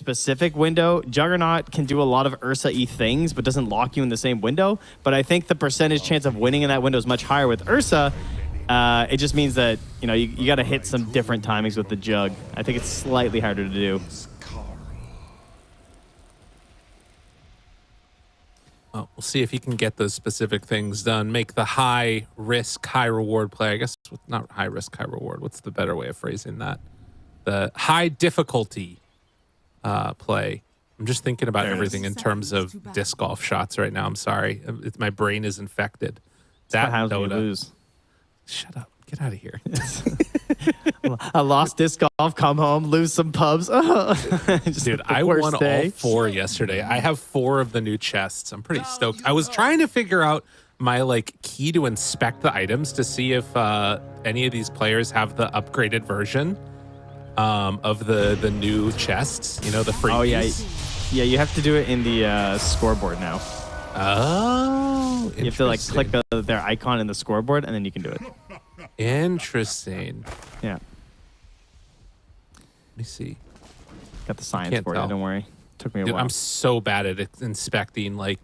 specific window, Juggernaut can do a lot of Ursa-y things, but doesn't lock you in the same window. But I think the percentage chance of winning in that window is much higher with Ursa. It just means that, you got to hit some different timings with the Jug. I think it's slightly harder to do. Well, we'll see if he can get those specific things done. Make the high risk, high reward play. I guess not high risk, high reward. What's the better way of phrasing that? The high difficulty play. I'm just thinking about everything in terms of disc golf shots right now. I'm sorry. My brain is infected. That how you lose. Shut up. Get out of here. I lost disc golf, come home, lose some pubs. Dude, I won all 4 yesterday. I have 4 of the new chests. I'm pretty stoked. I was trying to figure out my key to inspect the items to see if any of these players have the upgraded version of the new chests, the freebies. Oh, yeah. Yeah, you have to do it in the scoreboard now. Oh, you have to click their icon in the scoreboard, and then you can do it. Interesting. Yeah. Let me see. Got the science for you. Don't worry. Took me a while. I'm so bad at inspecting the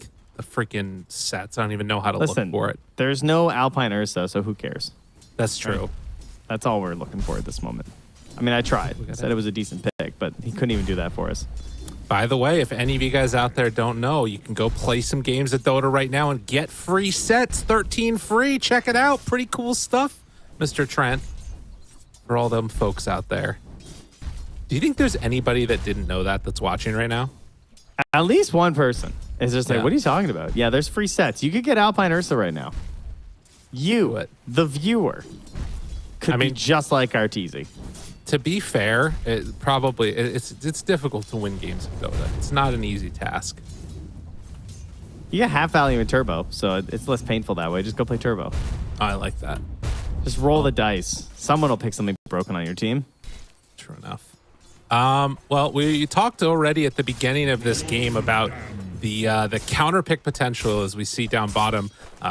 freaking sets. I don't even know how to look for it. There's no Alpine Ursa, so who cares? That's true. Right. That's all we're looking for at this moment. I mean, I tried. I said it was a decent pick, but he couldn't even do that for us. By the way, if any of you guys out there don't know, you can go play some games at Dota right now and get free sets. 13 free. Check it out. Pretty cool stuff, Mr. Trent. For all them folks out there. Do you think there's anybody that didn't know that's watching right now? At least one person is just like, what are you talking about? Yeah, there's free sets. You could get Alpine Ursa right now. You, the viewer, could be just like Arteezy. To be fair, it's difficult to win games in Dota. It's not an easy task. You get half value in Turbo, so it's less painful that way. Just go play Turbo. Oh, I like that. Just roll the dice. Someone will pick something broken on your team. True enough. Well, we talked already at the beginning of this game about the counter pick potential as we see down bottom.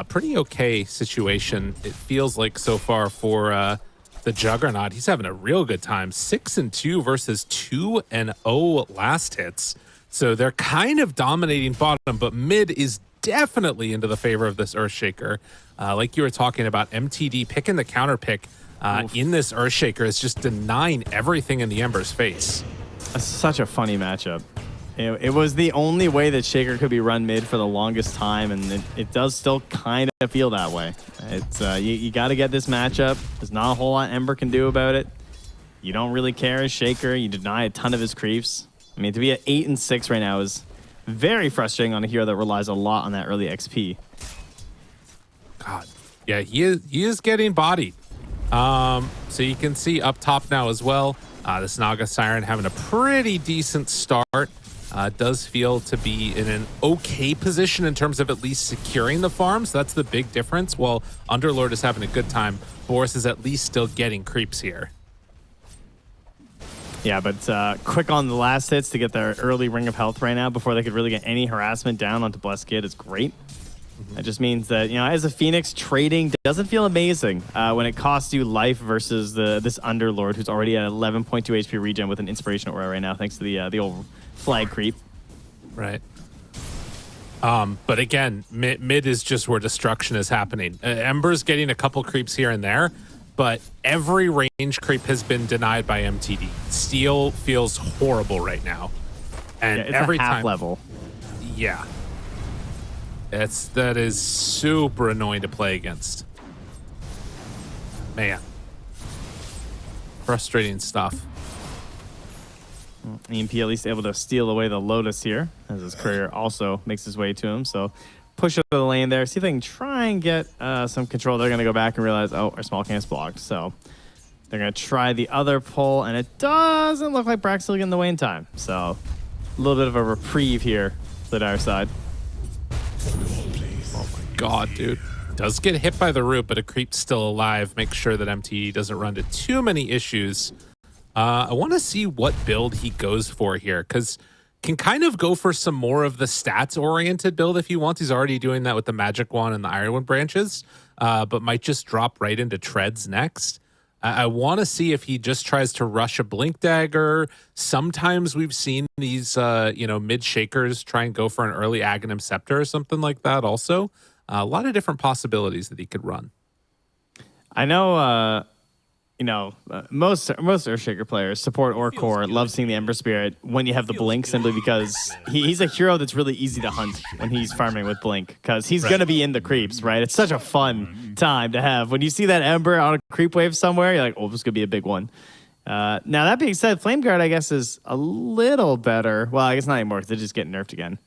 Pretty okay situation, it feels like so far for the Juggernaut. He's having a real good time. 6-2 versus 2-0 last hits. So they're kind of dominating bottom, but mid is definitely into the favor of this Earthshaker. Like you were talking about, MTD picking the counter pick in this Earthshaker is just denying everything in the Ember's face. That's such a funny matchup. It was the only way that Shaker could be run mid for the longest time, and it does still kind of feel that way. It's you got to get this matchup. There's not a whole lot Ember can do about it. You don't really care as Shaker. You deny a ton of his creeps. I mean, to be at 8-6 right now is very frustrating on a hero that relies a lot on that early XP. God, yeah, he is getting bodied. So you can see up top now as well. This Naga Siren having a pretty decent start. Does feel to be in an okay position in terms of at least securing the farm. So that's the big difference. While Underlord is having a good time, Boris is at least still getting creeps here. Yeah, but quick on the last hits to get their early ring of health right now before they could really get any harassment down onto Blessed Kid is great. That just means that, as a Phoenix, trading doesn't feel amazing when it costs you life versus this Underlord who's already at 11.2 HP regen with an Inspiration Aura right now thanks to the old flag creep. Right. But again, mid is just where destruction is happening. Ember's getting a couple creeps here and there, but every range creep has been denied by MTD. Steel feels horrible right now. And it's every a half time, level. Yeah. That is super annoying to play against. Man. Frustrating stuff. EMP at least able to steal away the Lotus here, as his courier also makes his way to him. So push up the lane there, see if they can try and get some control. They're going to go back and realize, oh, our small camp's blocked. So they're going to try the other pull, and it doesn't look like Brax's getting the way in time. So a little bit of a reprieve here for the Dire side. Oh my god, dude. Does get hit by the root, but a creep's still alive. Make sure that MTD doesn't run to too many issues. I want to see what build he goes for here, because can kind of go for some more of the stats-oriented build if he wants. He's already doing that with the Magic Wand and the Ironwood branches, but might just drop right into Treads next. I want to see if he just tries to rush a Blink Dagger. Sometimes we've seen these, mid shakers try and go for an early Aghanim Scepter or something like that also. A lot of different possibilities that he could run. I know, most Earthshaker players support or core love seeing the Ember Spirit when you have the Blink, simply because he's a hero that's really easy to hunt when he's farming with Blink, because he's going to be in the creeps, right? It's such a fun time to have. When you see that Ember on a creep wave somewhere, you're like, oh, this is going to be a big one. Now, that being said, Flame Guard, I guess, is a little better. Well, I guess not anymore because they just get nerfed again.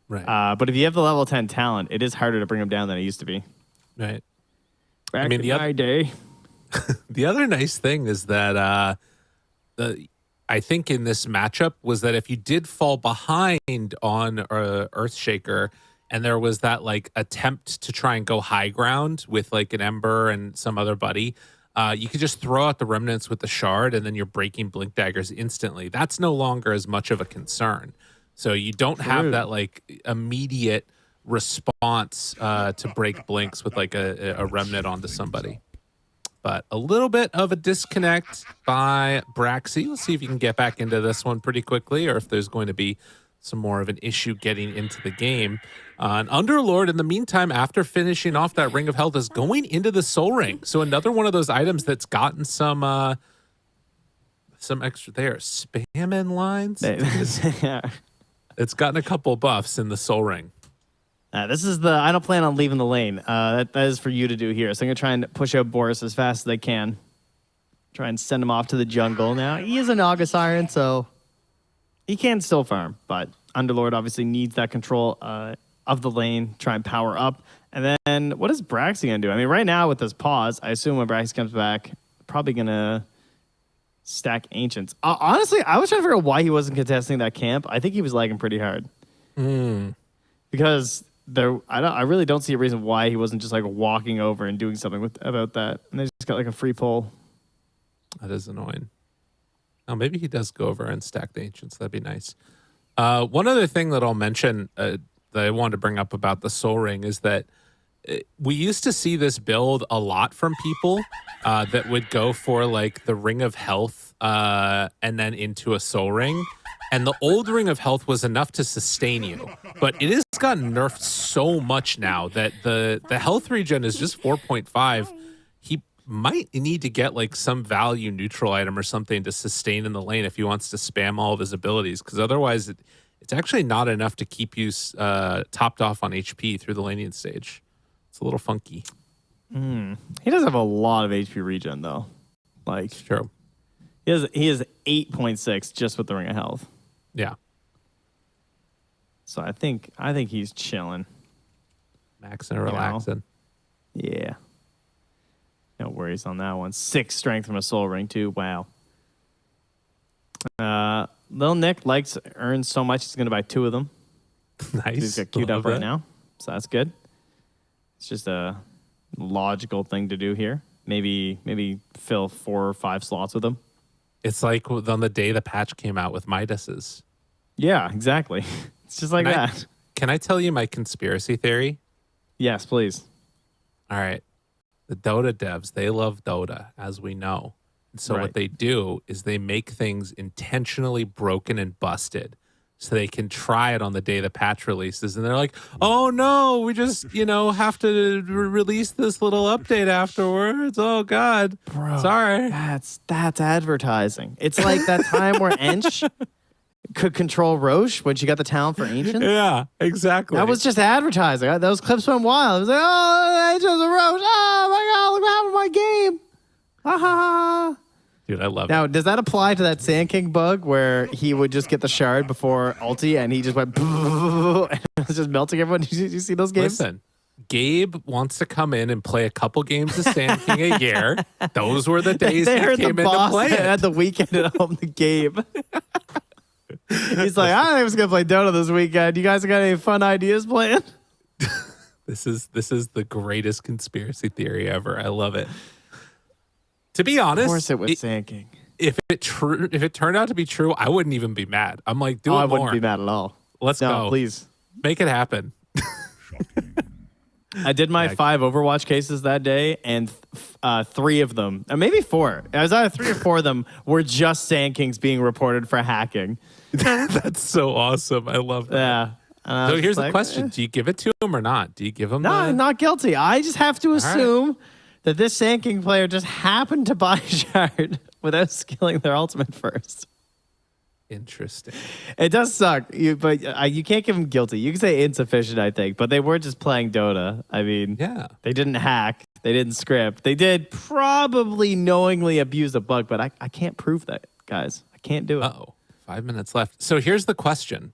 Right. But if you have the level 10 talent, it is harder to bring him down than it used to be. Right. Back in my day. The other nice thing is that I think in this matchup was that if you did fall behind on Earthshaker and there was that like attempt to try and go high ground with like an Ember and some other buddy, you could just throw out the remnants with the shard and then you're breaking Blink Daggers instantly. That's no longer as much of a concern. So you don't have that like immediate response to break Blinks with like a remnant onto somebody. But a little bit of a disconnect by Braxy. Let's see if you can get back into this one pretty quickly, or if there's going to be some more of an issue getting into the game. An Underlord, in the meantime, after finishing off that Ring of Health, is going into the Soul Ring. So another one of those items that's gotten some extra there. Spam-in lines? It's gotten a couple buffs in the Soul Ring. This is I don't plan on leaving the lane. That is for you to do here. So I'm going to try and push out Boris as fast as I can. Try and send him off to the jungle. Now, he is an August Iron, so he can still farm. But Underlord obviously needs that control of the lane, try and power up. And then what is Braxy going to do? I mean, right now with this pause, I assume when Braxy comes back, probably going to stack Ancients. Honestly, I was trying to figure out why he wasn't contesting that camp. I think he was lagging pretty hard. Because... I really don't see a reason why he wasn't just like walking over and doing something about that. And they just got like a free pull. That is annoying. Oh, maybe he does go over and stack the Ancients. That'd be nice. One other thing that I'll mention that I wanted to bring up about the Soul Ring is that we used to see this build a lot from people that would go for like the Ring of Health and then into a Soul Ring. And the old Ring of Health was enough to sustain you. But it has gotten nerfed so much now that the health regen is just 4.5. He might need to get like some value neutral item or something to sustain in the lane if he wants to spam all of his abilities. Because otherwise it's actually not enough to keep you topped off on HP through the laning stage. It's a little funky. He does have a lot of HP regen though. Like, it's true. He has 8.6 just with the Ring of Health. Yeah. So I think he's chilling. Maxing and relaxing. Yeah. No worries on that one. 6 strength from a Soul Ring too. Wow. Lil Nick earns so much he's gonna buy 2 of them. Nice. He's got queued up right now. So that's good. It's just a logical thing to do here. Maybe fill 4 or 5 slots with them. It's like on the day the patch came out with Midas's. Yeah, exactly. It's just like that. Can I tell you my conspiracy theory? Yes, please. All right. The Dota devs, they love Dota, as we know. So what they do is they make things intentionally broken and busted so they can try it on the day the patch releases. And they're like, oh, no, we just, have to release this little update afterwards. Oh, God. Bro, sorry. That's advertising. It's like that time where Ench could control Roche when she got the talent for Ancients. Yeah, exactly. That was just advertising. Those clips went wild. It was like, oh, Ancients and Roche. Oh, my God, look what happened to my game. Ha, ha, ha. Dude, I love it. Now, does that apply to that Sand King bug where he would just get the shard before ulti and he just went and it was just melting everyone? Did you see those games? Listen, Gabe wants to come in and play a couple games of Sand King a year. Those were the days they he heard came the in to boss play it. at the weekend at home to Gabe. He's like, I think I was going to play Dota this weekend. You guys got any fun ideas planned? This is the greatest conspiracy theory ever. I love it. To be honest, of course it was Sand King. If it turned out to be true, I wouldn't even be mad. I'm like, do it more. I wouldn't be mad at all. Let's go. Please. Make it happen. I did my 5 Overwatch cases that day, and 3 of them, maybe 4. It was either 3 or 4 of them were just Sand Kings being reported for hacking. That's so awesome. I love that. Yeah. So here's the question. Do you give it to him or not? Do you give him No, I'm not guilty. I just have to assume that this Sand King player just happened to buy Shard without skilling their ultimate first. Interesting. It does suck, but you can't give them guilty. You can say insufficient, I think, but they were just playing Dota. I mean, they didn't hack. They didn't script. They did probably knowingly abuse a bug, but I can't prove that, guys. I can't do it. Uh-oh. 5 minutes left. So here's the question.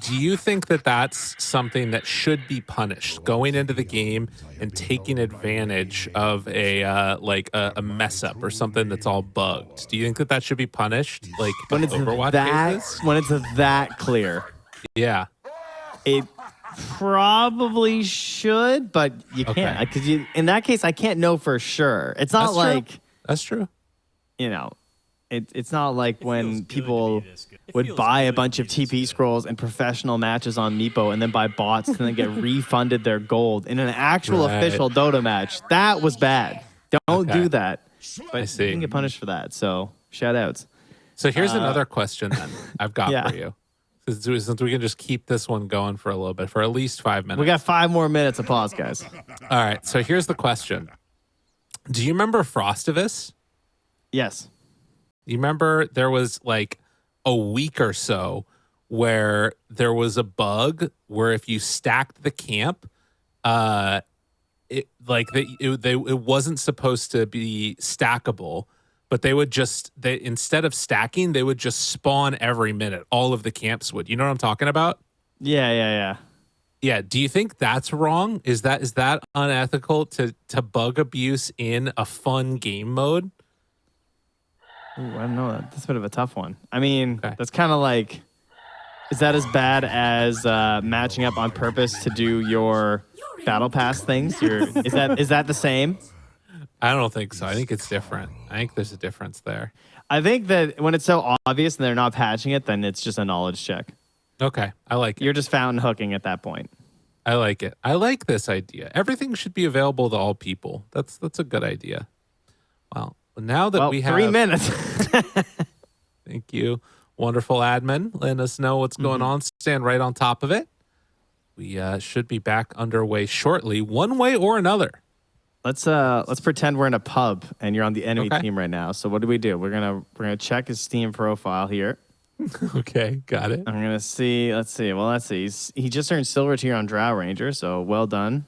Do you think that that's something that should be punished, going into the game and taking advantage of a mess up or something that's all bugged? Do you think that that should be punished, like when it's Overwatch cases? When it's that clear? Yeah, it probably should, but you can't because in that case I can't know for sure. It's not that's true. You know, it's not like when people would buy a bunch of TP scrolls and professional matches on Meepo and then buy bots and then get refunded their gold in an actual official Dota match. That was bad. Don't do that. But you can get punished for that. So shout outs. So here's another question then I've got for you. Since we can just keep this one going for a little bit, for at least 5 minutes. We got 5 more minutes of pause, guys. All right. So here's the question. Do you remember Frostivus? Yes. You remember there was like a week or so where there was a bug where if you stacked the camp, it wasn't supposed to be stackable, but they would instead of stacking, they would just spawn every minute. All of the camps would. You know what I'm talking about? Yeah. Yeah. Do you think that's wrong? Is that unethical to bug abuse in a fun game mode? Ooh, I don't know. That's a bit of a tough one. I mean, that's kind of like, is that as bad as matching up on purpose to do your battle pass things? Is that the same? I don't think so. I think it's different. I think there's a difference there. I think that when it's so obvious and they're not patching it, then it's just a knowledge check. Okay, I like it. You're just fountain hooking at that point. I like it. I like this idea. Everything should be available to all people. That's a good idea. Well, now that we have 3 minutes. Thank you. Wonderful admin. Letting us know what's going on. Stand right on top of it. We should be back underway shortly, one way or another. Let's pretend we're in a pub and you're on the enemy team right now. So what do? We're gonna check his Steam profile here. Okay, got it. I'm gonna see. Let's see. He just earned silver tier on Drow Ranger, so well done.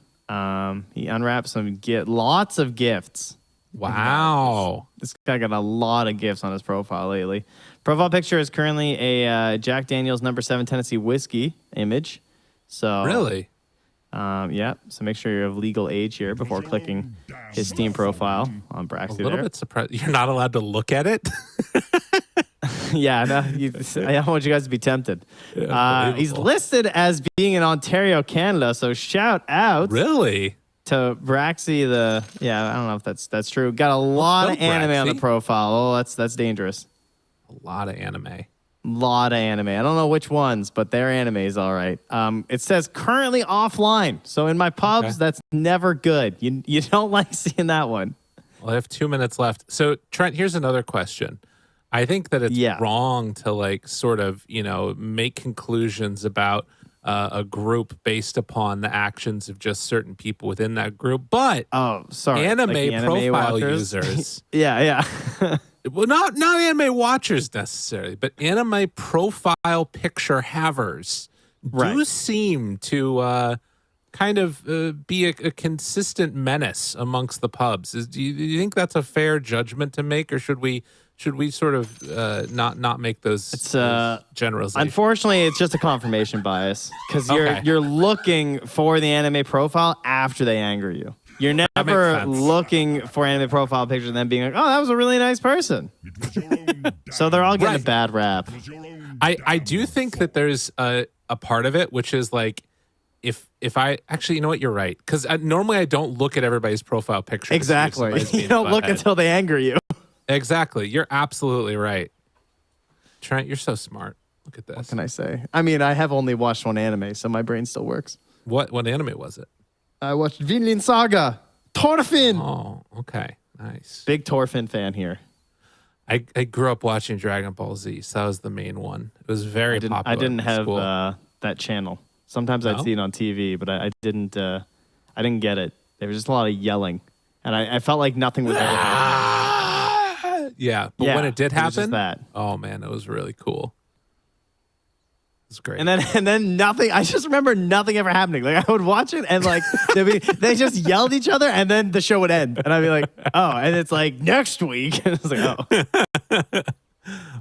He unwrapped lots of gifts. Wow. This guy got a lot of gifts on his profile lately. Profile picture is currently a Jack Daniels No. 7 Tennessee Whiskey image. So really? Yeah. So make sure you're of legal age here before clicking his Steam profile on Braxton. A little bit surprised. You're not allowed to look at it? Yeah, no, I don't want you guys to be tempted. He's listed as being in Ontario, Canada, so shout out. Really? To Braxy, I don't know if that's true. Got a lot of anime on the profile. Oh, that's dangerous. A lot of anime. I don't know which ones, but their anime is all right. It says currently offline. So in my pubs, that's never good. You don't like seeing that one. Well, I have 2 minutes left. So Trent, here's another question. I think that it's wrong to sort of, make conclusions about a group based upon the actions of just certain people within that group. But anime profile users. Yeah. Well, not anime watchers necessarily, but anime profile picture havers do seem to kind of be a consistent menace amongst the pubs. Do you think that's a fair judgment to make, or should we sort of not make those generalizations? Unfortunately, it's just a confirmation bias because you're looking for the anime profile after they anger you. You're never looking for anime profile pictures and then being like, oh, that was a really nice person. So they're all getting a bad rap. I do think that there's a part of it, which is like, if I actually, you know what, you're right. Because normally I don't look at everybody's profile picture. Exactly. You don't look until they anger you. Exactly. You're absolutely right. Trent, you're so smart. Look at this. What can I say? I mean, I have only watched one anime, so my brain still works. What anime was it? I watched Vinland Saga. Thorfinn. Oh, okay. Nice. Big Thorfinn fan here. I grew up watching Dragon Ball Z, so that was the main one. It was very popular. I didn't in have school. that channel. Sometimes I'd No? see it on TV, but I didn't get it. There was just a lot of yelling. And I felt like nothing was ever happening. Yeah, but Yeah, when it did it was just happen, that. oh man, it was really cool. It was great. And then nothing. I just remember nothing ever happening. Like I would watch it and like they just yelled at each other, and then the show would end, and I'd be like, oh, and it's like next week. And it's like, oh,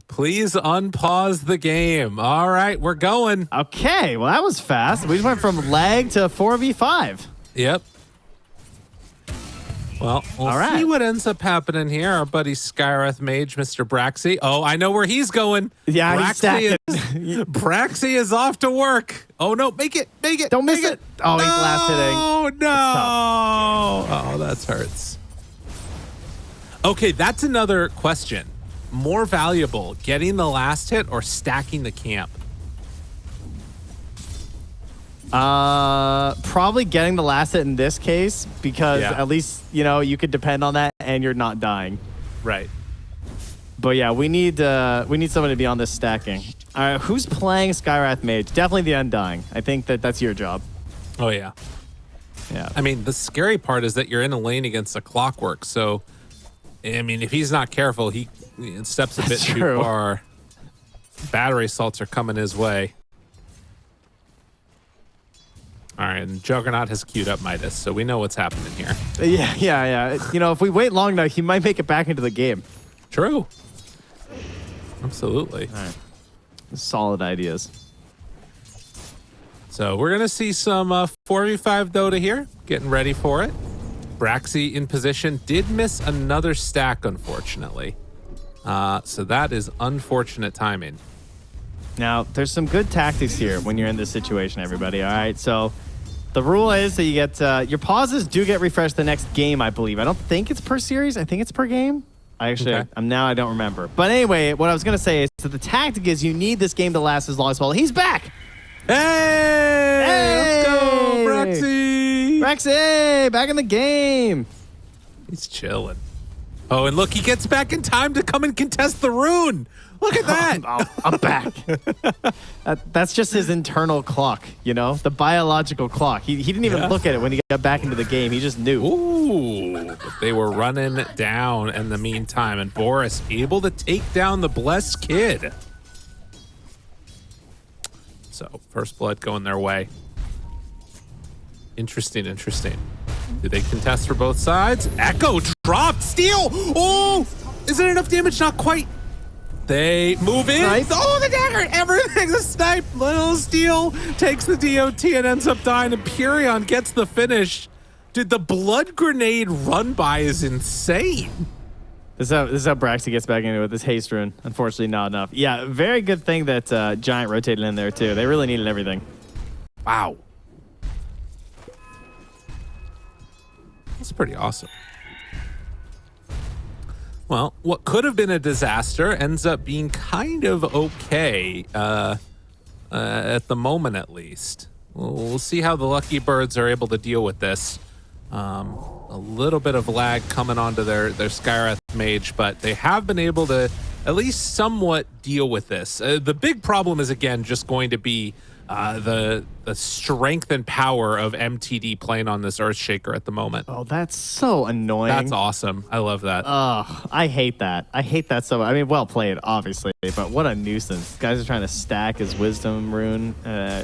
Please unpause the game. All right, we're going. okay. Well, that was fast. We just went from lag to 4v5. Yep. Well, we'll All right. see what ends up happening here. Our buddy Skywrath Mage, Mr. Braxy. Oh, I know where he's going. Yeah, he stacked it. Braxy is off to work. Oh, no. Make it. Don't miss it. Oh, he's last hitting. Oh, no. Oh, that hurts. Okay, that's another question. More valuable, getting the last hit or stacking the camp? Probably getting the last hit in this case, because Yeah. at least, you know, you could depend on that and you're not dying. Right. But yeah, we need someone to be on this stacking. All right, who's playing Skywrath Mage? Definitely the Undying. I think that's your job. Oh, yeah. Yeah. I mean, the scary part is that you're in a lane against a Clockwork. So, I mean, if he's not careful, he steps a bit That's too true. far. Battery assaults are coming his way. All right, and Juggernaut has queued up Midas, so we know what's happening here. Yeah. You know, if we wait long enough, he might make it back into the game. True. Absolutely. All right. Solid ideas. So we're going to see some 4v5 Dota here, getting ready for it. Braxy in position, did miss another stack, unfortunately. So that is unfortunate timing. Now, there's some good tactics here when you're in this situation, everybody. All right, so the rule is that you get your pauses do get refreshed the next game, I believe. I don't think it's per series. I think it's per game. I don't remember. But anyway, what I was going to say is that the tactic is you need this game to last as long as possible. He's back. Hey! Let's go, Braxy! Braxy, back in the game. He's chilling. Oh, and look, he gets back in time to come and contest the rune. Look at that. I'm back. That's just his internal clock, you know, the biological clock. He didn't even look at it when he got back into the game. He just knew. Ooh, but they were running down in the meantime, and Boris able to take down the Blessed Kid. So, first blood going their way. Interesting. Do they contest for both sides? Echo dropped. Steal. Oh, is it enough damage? Not quite. They move in. Snipe. Oh, the dagger. Everything. The snipe. Little Steal takes the DOT and ends up dying. Empyrean gets the finish. Dude, the blood grenade run by is insane. This is how Braxy gets back into it. This haste rune, unfortunately, not enough. Yeah, very good thing that Giant rotated in there too. They really needed everything. Wow. That's pretty awesome. Well, what could have been a disaster ends up being kind of okay, at the moment at least. We'll see how the Lucky Birds are able to deal with this. A little bit of lag coming onto their Skywrath Mage, but they have been able to at least somewhat deal with this. The big problem is, again, just going to be the strength and power of MTD playing on this Earthshaker at the moment. Oh, that's so annoying. That's awesome. I love that. I hate that. I hate that so much. I mean, well played, obviously, but what a nuisance. Guys are trying to stack his Wisdom rune,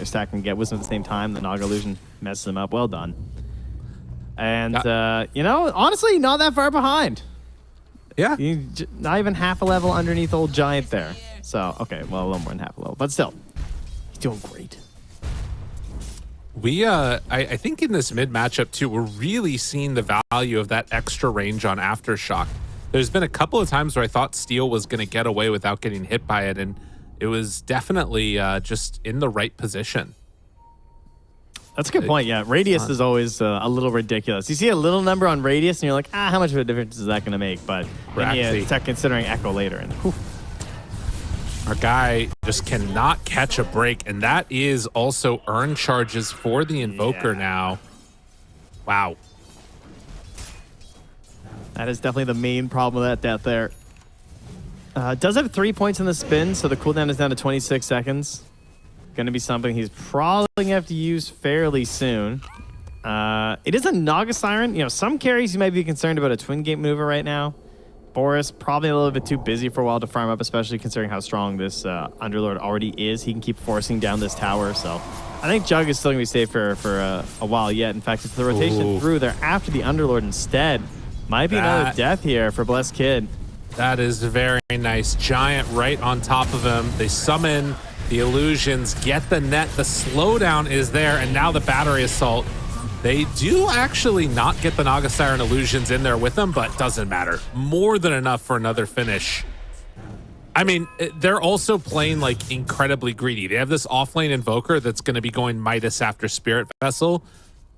stack and get Wisdom at the same time. The Naga Illusion messes him up. Well done. And, you know, honestly, not that far behind. Yeah. Not even half a level underneath old Giant there. So, okay, well, a little more than half a level, but still, he's doing great. We, I think in this mid matchup too, we're really seeing the value of that extra range on Aftershock. There's been a couple of times where I thought Steel was going to get away without getting hit by it, and it was definitely just in the right position. That's a good point. Yeah, radius is always a little ridiculous. You see a little number on radius, and you're like, how much of a difference is that going to make? But then you start considering Echo later, and whew. Our guy just cannot catch a break, and that is also earn charges for the Invoker now. Wow. That is definitely the main problem with that death there. Does have 3 points in the spin, so the cooldown is down to 26 seconds. Going to be something he's probably going to have to use fairly soon. It is a Naga Siren. You know, some carries you might be concerned about a twin gate maneuver right now. Boris probably a little bit too busy for a while to farm up, especially considering how strong this Underlord already is. He can keep forcing down this tower, so I think Jug is still going to be safe for a while yet. In fact, if the rotation through, they're after the Underlord instead. Might be another death here for Blessed Kid. That is very nice. Giant right on top of him. They summon the illusions, get the net. The slowdown is there, and now the battery assault. They do actually not get the Naga Siren illusions in there with them, but doesn't matter. More than enough for another finish. I mean, they're also playing like incredibly greedy. They have this offlane Invoker that's going to be going Midas after Spirit Vessel.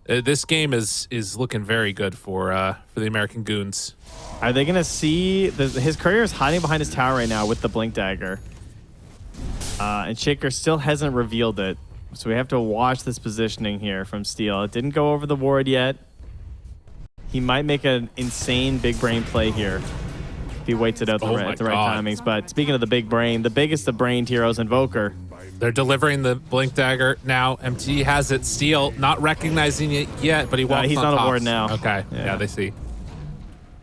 This game is looking very good for the American Goons. Are they going to see... his courier is hiding behind his tower right now with the Blink Dagger. And Shaker still hasn't revealed it. So we have to watch this positioning here from Steel. It didn't go over the ward yet. He might make an insane big brain play here if he waits it out at the right timings. But speaking of the big brain, the biggest of brained heroes, Invoker. They're delivering the Blink Dagger now. MT has it. Steel not recognizing it yet, but he walks he's on not top. aboard now. Okay, yeah, they see.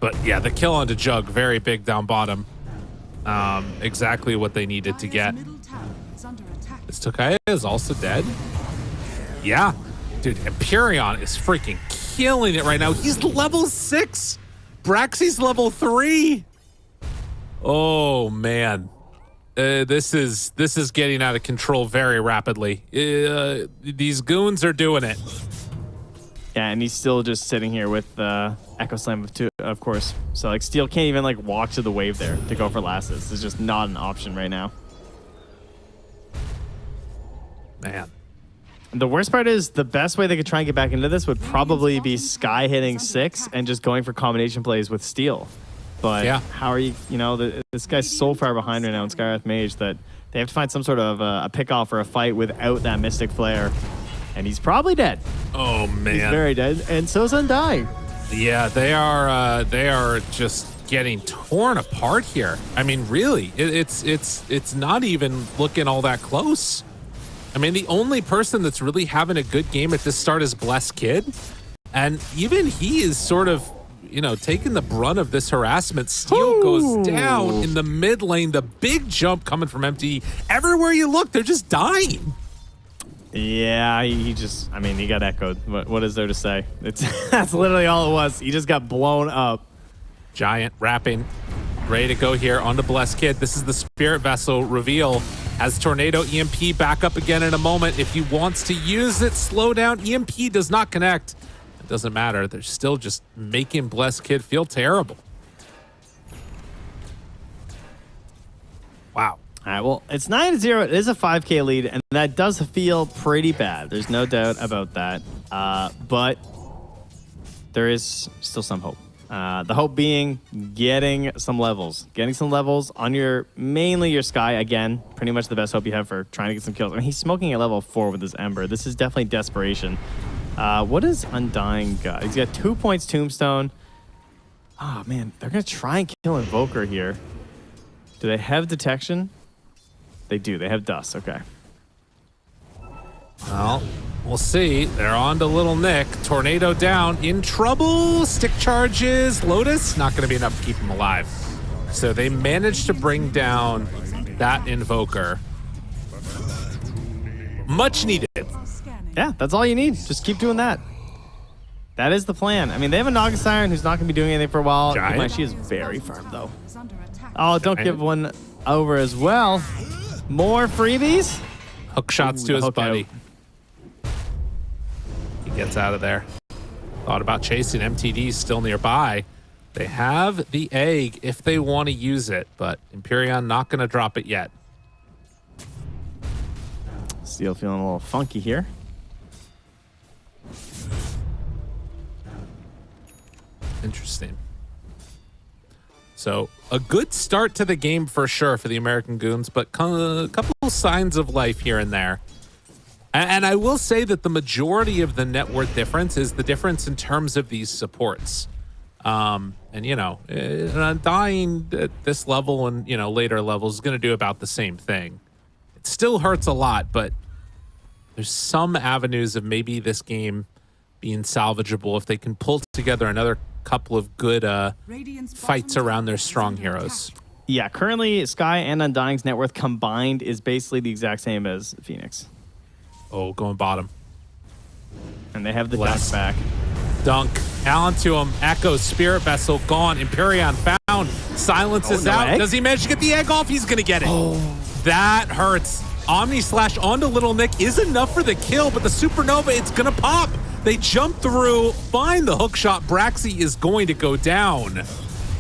But yeah, the kill onto Jug, very big down bottom. Exactly what they needed to get. This Tokaya is also dead. Yeah, dude, Empyrean is freaking killing it right now. He's level 6. Braxy's level 3. Oh man. This is getting out of control very rapidly. These goons are doing it. Yeah, and he's still just sitting here with Echo Slam of course. So like Steel can't even like walk to the wave there to go for lasses. It's just not an option right now. Man. The worst part is the best way they could try and get back into this would probably be Sky hitting 6 and just going for combination plays with Steel. But yeah, how are you, this guy's so far behind right now in Skywrath Mage that they have to find some sort of a pick-off or a fight without that Mystic Flare. And he's probably dead. Oh, man. He's very dead. And so's Undying. Yeah, they are just getting torn apart here. I mean, really, it's not even looking all that close. I mean, the only person that's really having a good game at this start is Blessed Kid. And even he is sort of, taking the brunt of this harassment. Steel goes down in the mid lane. The big jump coming from MT. Everywhere you look, they're just dying. Yeah, he got echoed. What is there to say? That's literally all it was. He just got blown up. Giant wrapping. Ready to go here on the Blessed Kid. This is the Spirit Vessel reveal. Has Tornado EMP back up again in a moment. If he wants to use it, slow down. EMP does not connect. It doesn't matter. They're still just making Blessed Kid feel terrible. Wow. All right, well, it's 9-0. It is a 5K lead, and that does feel pretty bad. There's no doubt about that. But there is still some hope. The hope being getting some levels. Getting some levels on mainly your Sky. Again, pretty much the best hope you have for trying to get some kills. I mean, he's smoking at level 4 with his Ember. This is definitely desperation. What does Undying got? He's got 2 points Tombstone. Oh, man. They're going to try and kill Invoker here. Do they have detection? They do. They have dust. Okay. Well, we'll see. They're on to Little Nick. Tornado down. In trouble. Stick charges. Lotus. Not going to be enough to keep him alive. So they managed to bring down that Invoker. Much needed. Yeah, that's all you need. Just keep doing that. That is the plan. I mean, they have a Naga Siren who's not going to be doing anything for a while. She is very firm, though. Oh, don't give one over as well. More freebies. Hook shots to his buddy. He gets out of there. Thought about chasing. MTD still nearby. They have the egg if they want to use it, but Empyrean not going to drop it yet. Steel feeling a little funky here. Interesting. So a good start to the game for sure for the American Goons, but a couple signs of life here and there. And I will say that the majority of the net worth difference is the difference in terms of these supports. And, you know, an Undying at this level and, you know, later levels is going to do about the same thing. It still hurts a lot, but there's some avenues of maybe this game being salvageable if they can pull together another couple of good fights around their strong heroes. Yeah, currently Sky and Undying's net worth combined is basically the exact same as Phoenix. Oh, going bottom. And they have the dunk back. Dunk. Allen to him. Echo, Spirit Vessel, gone. Empyrean found. Silence is out. Egg? Does he manage to get the egg off? He's going to get it. Oh. That hurts. Omni Slash onto Little Nick is enough for the kill, but the Supernova, it's going to pop. They jump through, find the hook shot. Braxy is going to go down.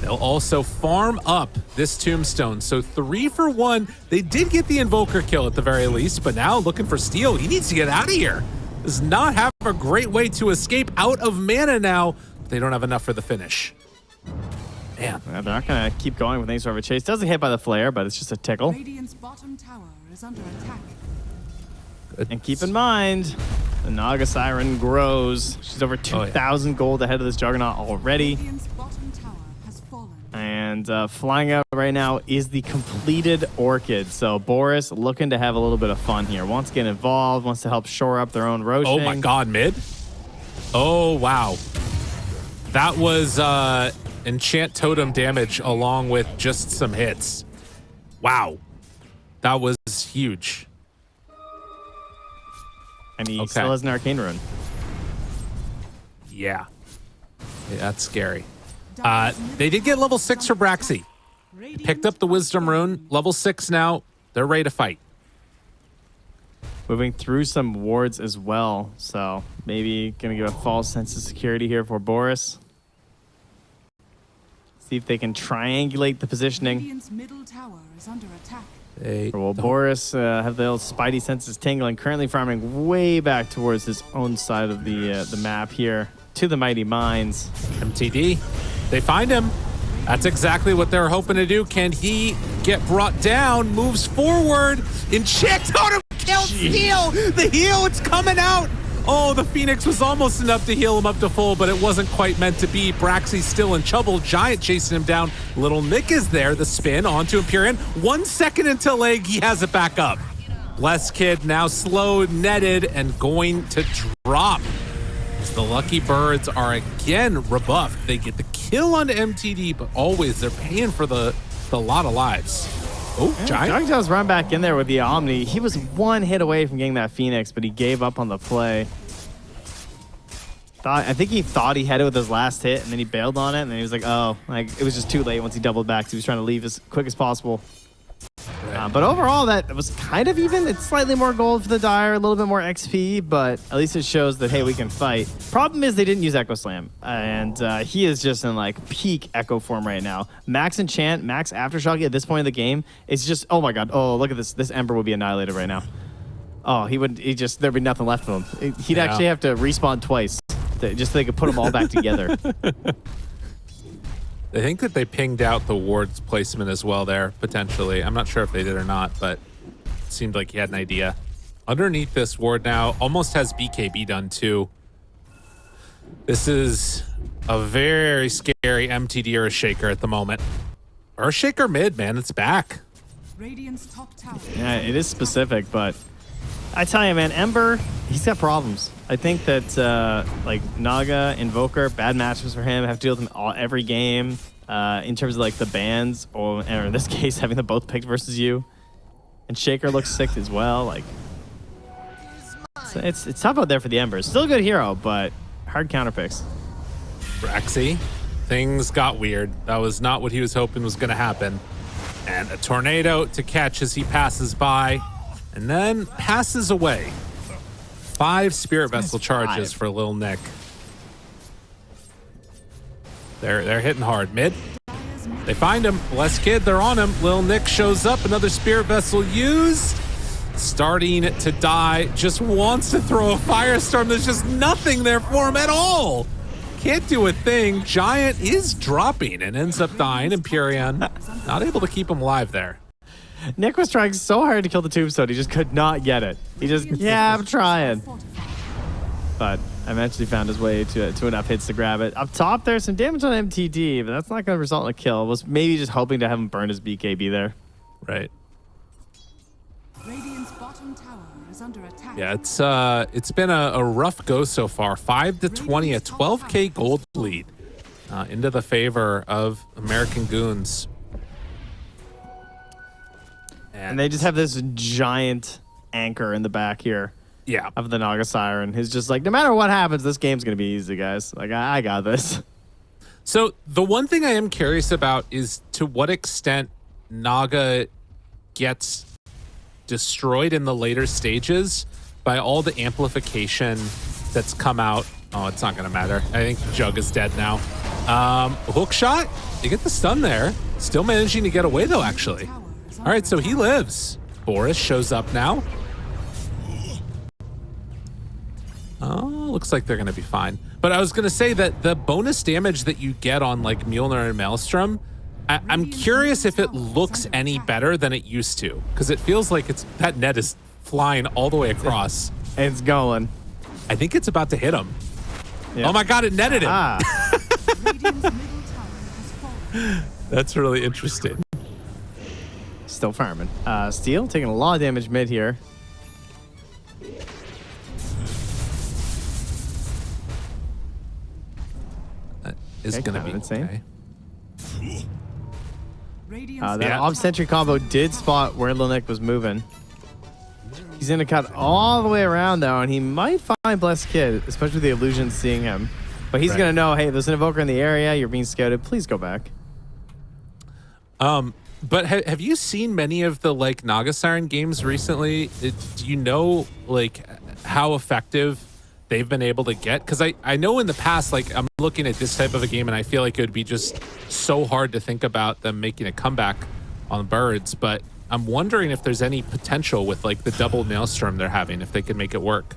They'll also farm up this tombstone. So 3 for 1. They did get the Invoker kill at the very least, but now looking for Steel. He needs to get out of here. Does not have a great way to escape out of mana now. They don't have enough for the finish. Man. They're not going to keep going with any sort of a chase. Doesn't hit by the flare, but it's just a tickle. Radiant's bottom tower is under attack. Good. And keep in mind, the Naga Siren grows. She's over 2,000 gold ahead of this Juggernaut already. Radiant's bottom tower has fallen. And flying out right now is the completed Orchid. So Boris looking to have a little bit of fun here. Wants to get involved, wants to help shore up their own Roshing. Oh my god, mid? Oh, wow. That was enchant totem damage along with just some hits. Wow. That was huge. And he still has an Arcane Rune. Yeah. That's scary. They did get level 6 for Braxy. Picked up the Wisdom Rune. Level 6 now. They're ready to fight. Moving through some wards as well. So maybe going to give a false sense of security here for Boris. See if they can triangulate the positioning. Radiant's middle tower is under attack. Will Boris have the old spidey senses tingling, currently farming way back towards his own side of the map here to the Mighty Mines. MTD. They find him. That's exactly what they're hoping to do. Can he get brought down? Moves forward. Enchant totem kill Steel. The heal, it's coming out. Oh, the Phoenix was almost enough to heal him up to full, but it wasn't quite meant to be. Braxy's still in trouble. Giant chasing him down. Little Nick is there. The spin onto Empyrean. 1 second until egg. He has it back up. Bless Kid now slowed, netted, and going to drop. As the Lucky Birds are again rebuffed. They get the kill onto MTD, but always they're paying for the lot of lives. Oh, Giant does run back in there with the Omni. He was 1 hit away from getting that Phoenix, but he gave up on the play. I think he thought he had it with his last hit, and then he bailed on it, and then he was like, oh, like it was just too late once he doubled back. So he was trying to leave as quick as possible. But overall, that was kind of even. It's slightly more gold for the Dire, a little bit more XP, but at least it shows that, hey, we can fight. Problem is they didn't use Echo Slam, and he is just in like peak Echo form right now. Max Enchant, Max Aftershock at this point in the game is just, oh my god, oh, look at this. This Ember would be annihilated right now. Oh, there'd be nothing left of him. He'd actually have to respawn twice just so they could put them all back together. I think that they pinged out the ward's placement as well there, potentially. I'm not sure if they did or not, but it seemed like he had an idea. Underneath this ward now, almost has BKB done too. This is a very scary MTD Earthshaker at the moment. Earthshaker mid, man, it's back. Radiant's top tower. Yeah, it is specific, but I tell you, man, Ember, he's got problems. I think that like Naga, Invoker, bad matchups for him. Have to deal with him every game. In terms of like the bans, or in this case, having them both picked versus you. And Shaker looks sick as well. Like, so it's tough out there for the Embers. Still a good hero, but hard counter picks. Braxy, things got weird. That was not what he was hoping was going to happen. And a tornado to catch as he passes by, and then passes away. 5 Spirit Vessel charges for Lil Nick. They're hitting hard. Mid. They find him. Bless Kid, they're on him. Lil Nick shows up. Another Spirit Vessel used. Starting to die. Just wants to throw a Firestorm. There's just nothing there for him at all. Can't do a thing. Giant is dropping and ends up dying. Empyrean not able to keep him alive there. Nick was trying so hard to kill the tombstone. He just could not get it. He just, yeah, I'm trying. But eventually found his way to enough hits to grab it. Up top, there's some damage on MTD, but that's not going to result in a kill. Was maybe just hoping to have him burn his BKB there. Right. Radiant's bottom tower is under attack. Yeah, it's been a rough go so far. 5-20, a 12K gold lead into the favor of American Goons. And they just have this giant anchor in the back here. Yeah. Of the Naga Siren. He's just like, no matter what happens, this game's going to be easy, guys. Like, I got this. So the one thing I am curious about is to what extent Naga gets destroyed in the later stages by all the amplification that's come out. Oh, it's not going to matter. I think Jug is dead now. Hook shot. You get the stun there. Still managing to get away, though, actually. All right, so he lives. Boris shows up now. Oh, looks like they're going to be fine. But I was going to say that the bonus damage that you get on like Mjolnir and Maelstrom, I'm curious if it looks any better than it used to, because it feels like that net is flying all the way across. It's going. I think it's about to hit him. Yeah. Oh my God, it netted him. Radiant's middle tower has fallen. That's really interesting. Still farming. Steel taking a lot of damage mid here. Is Okay, going to kinda be insane. okay. Radiant's That Ob Sentry combo did spot where Lil Nick was moving. He's going to cut all the way around, though, and he might find Blessed Kid, especially with the illusion seeing him. But he's Right. going to know, hey, there's an Evoker in the area. You're being scouted. Please go back. But have you seen many of the like Naga Siren games recently? Do you know like how effective they've been able to get? Because I know in the past, like I'm looking at this type of a game and I feel like it would be just so hard to think about them making a comeback on birds. But I'm wondering if there's any potential with like the double Maelstrom they're having, if they could make it work.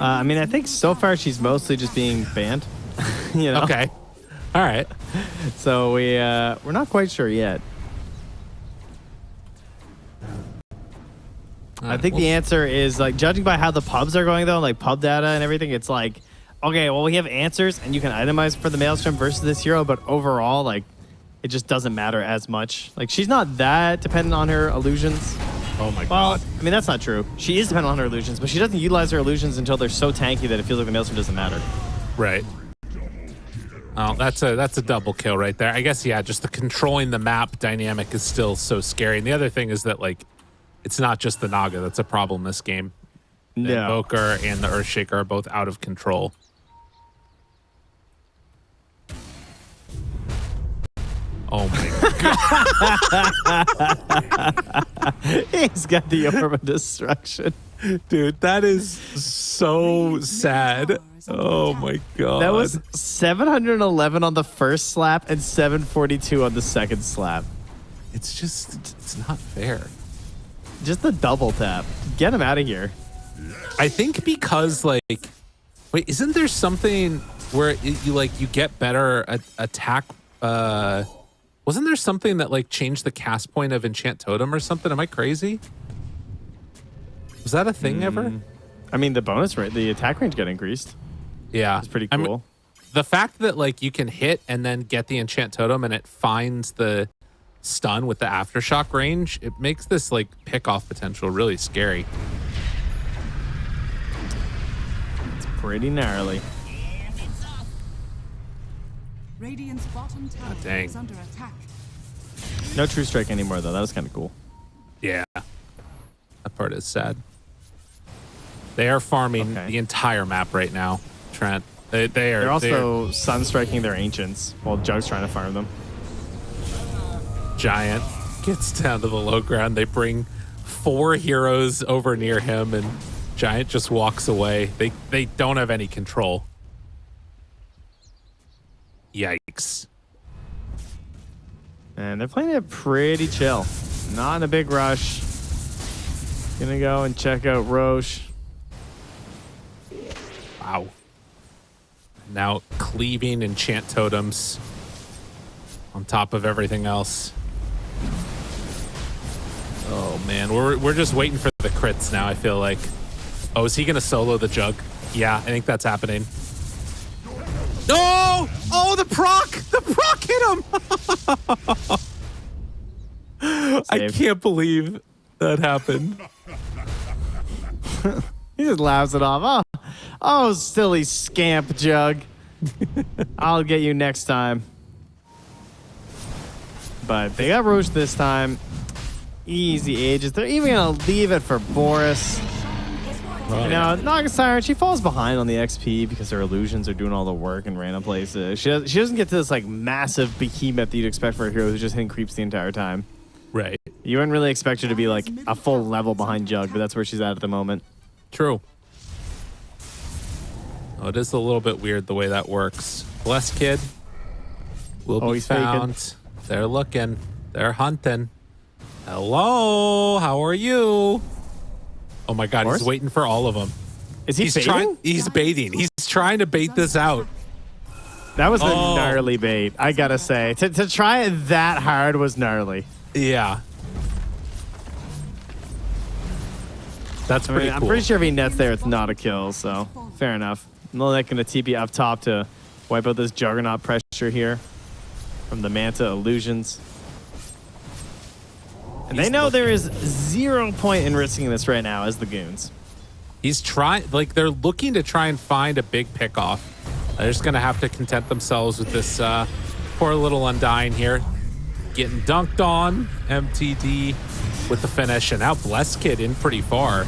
I mean, I think so far she's mostly just being banned. You know? Okay. All right. So we're not quite sure yet. I think the answer is like judging by how the pubs are going though, like pub data and everything. It's like, okay, well we have answers and you can itemize for the Maelstrom versus this hero, but overall, like it just doesn't matter as much. Like she's not that dependent on her illusions. Oh my Well, God. I mean that's not true. She is dependent on her illusions, but she doesn't utilize her illusions until they're so tanky that it feels like the Maelstrom doesn't matter. Right. Oh, that's a double kill right there. I guess, yeah, just the controlling the map dynamic is still so scary. And the other thing is that, like, it's not just the Naga that's a problem this game. The No. Invoker and the Earthshaker are both out of control. Oh my God. He's got the Orb of Destruction. Dude, that is so sad. Oh my God. That was 711 on the first slap and 742 on the second slap. It's just, it's not fair. Just the double tap. Get him out of here. I think because like, wait, isn't there something where you get better attack? Wasn't there something that like changed the cast point of Enchant Totem or something? Am I crazy? Was that a thing ever? I mean, the bonus rate, the attack range got increased. Yeah, It's pretty I mean, cool. the fact that like you can hit and then get the Enchant Totem and it finds the stun with the aftershock range, it makes this like pick-off potential really scary. It's pretty gnarly. Radiant's bottom tower dang. is under attack. No True Strike anymore, though. That was kind of cool. Yeah, that part is sad. They are farming Okay. the entire map right now, Trent. They're also sun striking their ancients while Jug's trying to farm them. Giant gets down to the low ground. They bring 4 heroes over near him, and Giant just walks away. They don't have any control. Yikes. And they're playing it pretty chill. Not in a big rush. Gonna go and check out Roche. Wow. Now cleaving enchant totems on top of everything else. Oh man, we're just waiting for the crits now, I feel like. Oh, is he gonna solo the jug? Yeah, I think that's happening. No! Oh, the proc! The proc hit him! I can't believe that happened. He just laughs it off. Oh, silly scamp, Jug. I'll get you next time. But they got Roche this time. Easy ages. They're even going to leave it for Boris. Oh, Now, Naga Siren, she falls behind on the XP because her illusions are doing all the work in random places. She doesn't get to this like massive behemoth that you'd expect for a hero who's just hitting creeps the entire time. Right. You wouldn't really expect her to be like a full level behind Jug, but that's where she's at the moment. True. Oh, it is a little bit weird the way that works. Bless Kid will be he's faking. found. They're looking. They're hunting. Hello, how are you? Oh my God, he's waiting for all of them. Is he baiting? He's baiting. He's trying to bait this out. That was a gnarly bait, I gotta say. To try it that hard was gnarly. Yeah. That's pretty cool. I'm pretty sure if he nets there, it's not a kill, so fair enough. Nolnek gonna TP up top to wipe out this Juggernaut pressure here from the Manta illusions. And they know there is 0 point in risking this right now as the goons. He's trying, like, they're looking to try and find a big pick off. They're just gonna have to content themselves with this poor little Undying here. Getting dunked on, MTD with the finish, and now Bless Kid in pretty far.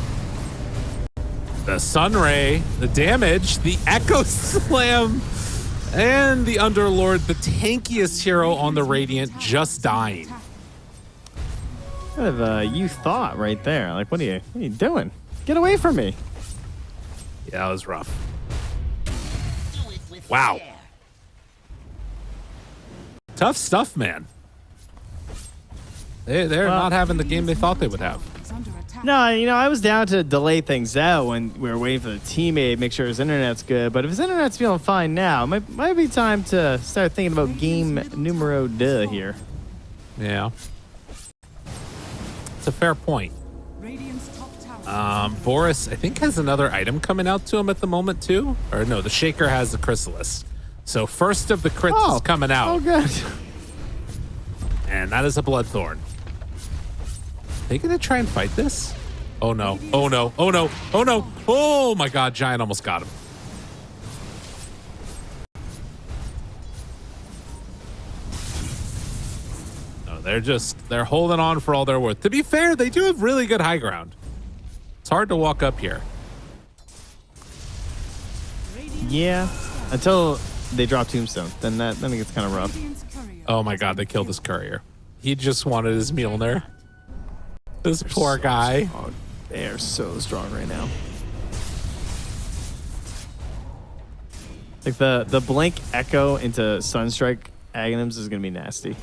The Sunray, the damage, the Echo Slam, and the Underlord, the tankiest hero on the Radiant, just dying. Kind of you thought right there. Like, what are you doing? Get away from me. Yeah, that was rough. Wow. Tough stuff, man. They're not having the game they thought they would have. Is under attack. No, I was down to delay things out when we were waiting for the teammate, make sure his internet's good. But if his internet's feeling fine now, it might be time to start thinking about game numero 2 here. Yeah. It's a fair point. Radiant's top tower. Boris, I think, has another item coming out to him at the moment, too. Or no, the Shaker has the Chrysalis. So first of the crits is coming out. Oh, good. And that is a Bloodthorn. They gonna try and fight this? Oh no, oh no, oh no, oh no. Oh my God, Giant almost got him. No, they're holding on for all they're worth. To be fair, they do have really good high ground. It's hard to walk up here. Yeah, until they drop Tombstone. Then it gets kind of rough. Radiant's courier. Oh my God, they killed his courier. He just wanted his Mjolnir. This poor guy. Oh, they are so strong right now. Like the Blink Echo into Sunstrike Aghanims is gonna be nasty.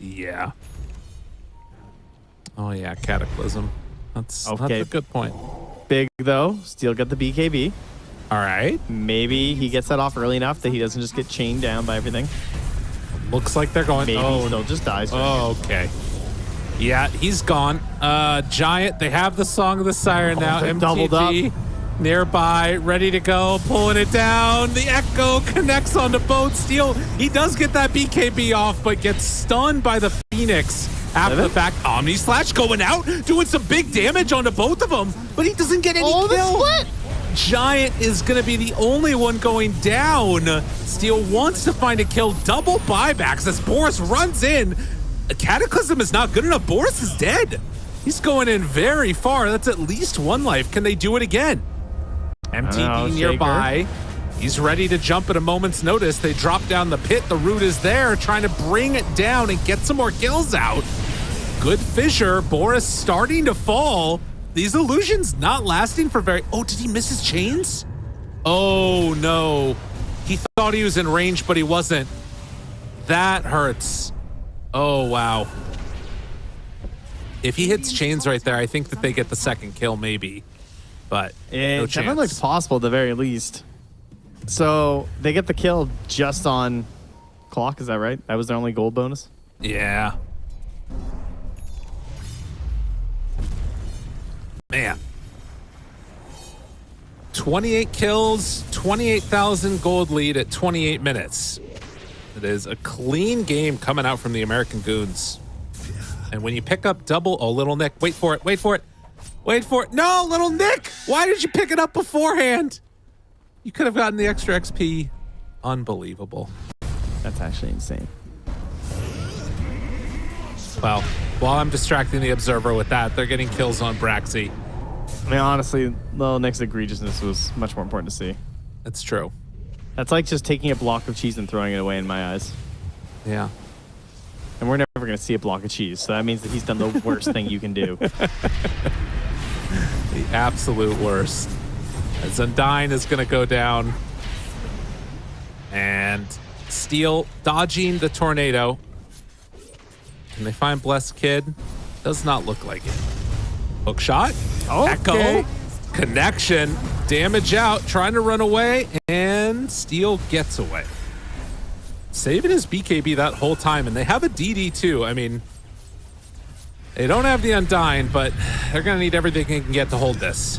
Yeah. Oh yeah, Cataclysm. That's Okay. a good point. Big though, Steel got the BKB. All right. Maybe he gets that off early enough that he doesn't just get chained down by everything. Looks like they're going. Maybe Oh, still just dies. oh, okay. Yeah, he's gone. Giant, they have the Song of the Siren now. they're MTG doubled up. nearby, ready to go, pulling it down. The Echo connects onto both. Steel, he does get that BKB off, but gets stunned by the Phoenix after the fact. Omni Slash going out, doing some big damage onto both of them, but he doesn't get any Oh, the kill. split! Giant is going to be the only one going down. Steel wants to find a kill. Double buybacks as Boris runs in. Cataclysm is not good enough. Boris is dead. He's going in very far. That's at least one life. Can they do it again? MTD nearby. He's ready to jump at a moment's notice. They drop down the pit. The root is there, trying to bring it down and get some more kills out. Good fissure. Boris starting to fall. These illusions not lasting for very... Oh, did he miss his chains? Oh, no. He thought he was in range, but he wasn't. That hurts. Oh, wow. If he hits chains right there, I think that they get the second kill, maybe. But no It definitely chance. looks possible at the very least. So they get the kill just on clock, is that right? That was their only gold bonus? Yeah. Man. 28 kills, 28,000 gold lead at 28 minutes. It is a clean game coming out from the American Goons. And when you pick up double, oh, Little Nick, wait for it, wait for it, wait for it. No, Little Nick, why did you pick it up beforehand? You could have gotten the extra XP. Unbelievable. That's actually insane. Well, while I'm distracting the observer with that, they're getting kills on Braxy. I mean, honestly, Little Nick's egregiousness was much more important to see. That's true. That's like just taking a block of cheese and throwing it away in my eyes. Yeah. And we're never going to see a block of cheese, so that means that he's done the worst thing you can do. The absolute worst. As Undyne is going to go down. And Steel dodging the tornado. Can they find Blessed Kid? Does not look like it. Hook shot. Okay. Echo. Connection. Damage out. Trying to run away. And Steel gets away. Saving his BKB that whole time. And they have a DD too. I mean, they don't have the Undyne, but they're going to need everything they can get to hold this.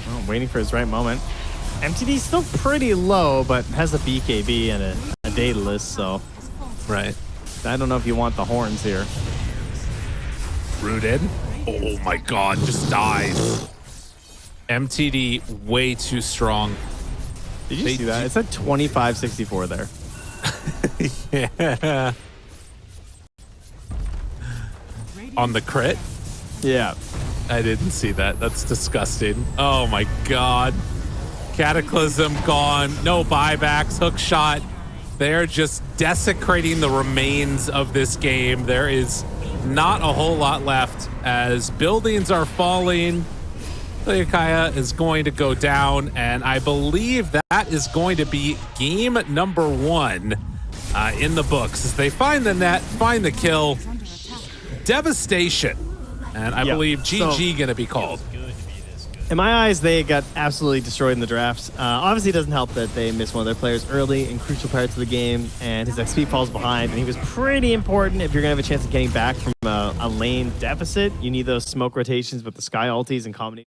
Well, waiting for his right moment. MTD's still pretty low, but has a BKB and a Daedalus, so Right. I don't know if you want the horns here. Rooted. Oh my god, just dies. MTD way too strong. Did you see that? It said 2564 there. Yeah. On the crit? Yeah. I didn't see that. That's disgusting. Oh my god. Cataclysm gone. No buybacks. Hook shot. They're just desecrating the remains of this game. There is not a whole lot left as buildings are falling. Leokaya is going to go down, and I believe that is going to be game number 1 in the books. As they find the net, find the kill. Devastation. And I believe GG gonna be called. In my eyes, they got absolutely destroyed in the draft. Obviously, it doesn't help that they missed one of their players early in crucial parts of the game, and his XP falls behind, and he was pretty important if you're going to have a chance of getting back from a lane deficit. You need those smoke rotations with the Sky ultis and combination.